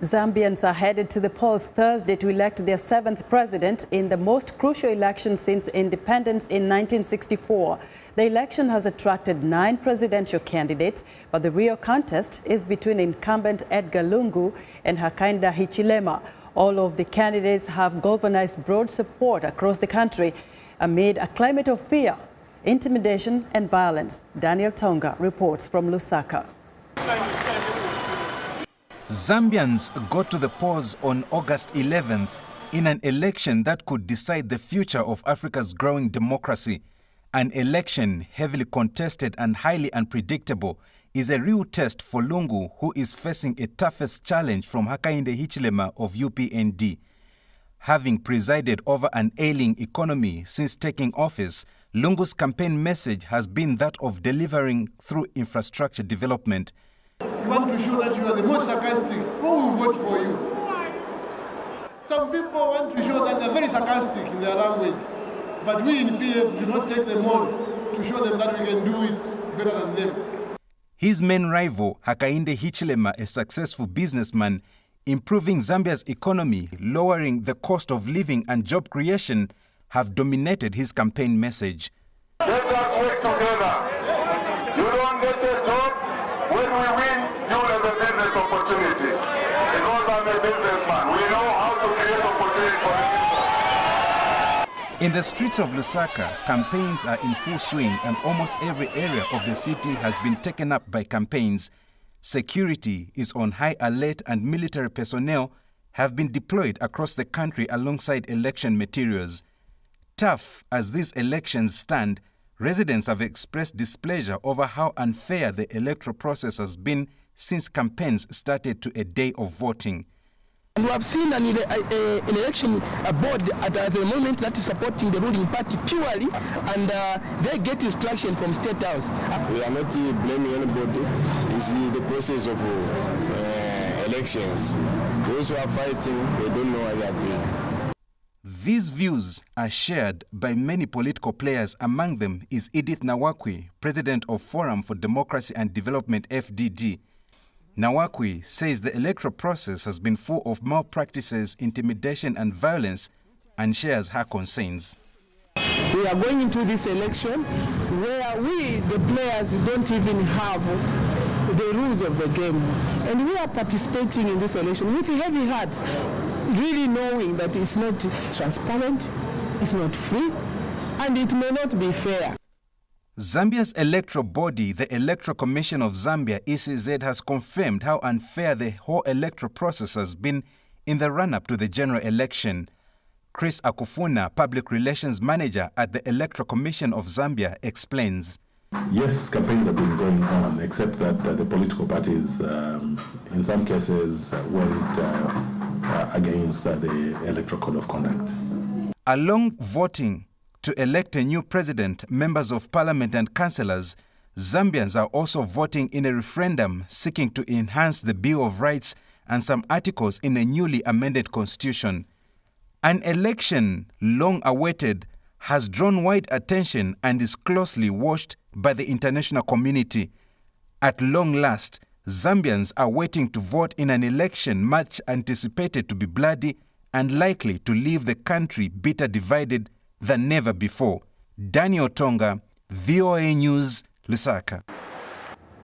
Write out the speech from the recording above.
Zambians are headed to the polls Thursday to elect their 7th president in the most crucial election since independence in 1964. The election has attracted 9 presidential candidates, but the real contest is between incumbent Edgar Lungu and Hakainde Hichilema. All of the candidates have galvanized broad support across the country amid a climate of fear, intimidation and violence. Tonga reports from Lusaka. Zambians got to the polls on August 11th in an election that could decide the future of Africa's growing democracy. An election heavily contested and highly unpredictable is a real test for Lungu, who is facing a toughest challenge from Hakainde Hichilema of UPND. Having presided over an ailing economy since taking office, Lungu's campaign message has been that of delivering through infrastructure development. You want to show that you are the most sarcastic. Who will vote for you? Some people want to show that they are very sarcastic in their language. But we in PF do not take them on to show them that we can do it better than them. His main rival, Hakainde Hichilema, a successful businessman, improving Zambia's economy, lowering the cost of living and job creation, have dominated his campaign message. Let us work together. You don't get a job. When we win, you have a business opportunity. Because I'm a businessman, we know how to create opportunity for people. In the streets of Lusaka, campaigns are in full swing and almost every area of the city has been taken up by campaigns. Security is on high alert and military personnel have been deployed across the country alongside election materials. Tough as these elections stand, residents have expressed displeasure over how unfair the electoral process has been since campaigns started to a day of voting. And we have seen an election board at the moment that is supporting the ruling party purely, and they get instruction from State House. We are not blaming anybody. It's the process of elections. Those who are fighting, they don't know what they are doing. These views are shared by many political players. Among them is Edith Nawakwi, president of Forum for Democracy and Development FDD. Nawakwi says the electoral process has been full of malpractices, intimidation and violence, and shares her concerns. We are going into this election where we, the players, don't even have the rules of the game. And we are participating in this election with heavy hearts, really knowing that it's not transparent, it's not free, and it may not be fair. Zambia's electoral body, the Electoral Commission of Zambia, ECZ, has confirmed how unfair the whole electoral process has been in the run-up to the general election. Chris Akufuna, Public Relations Manager at the Electoral Commission of Zambia, explains. Yes, campaigns have been going on, except that the political parties, in some cases, went against the Electoral Code of Conduct. Along voting to elect a new president, members of parliament and councillors, Zambians are also voting in a referendum seeking to enhance the Bill of Rights and some articles in a newly amended constitution. An election long awaited has drawn wide attention and is closely watched by the international community. At long last, Zambians are waiting to vote in an election much anticipated to be bloody and likely to leave the country better divided than never before. Tonga, VOA News, Lusaka.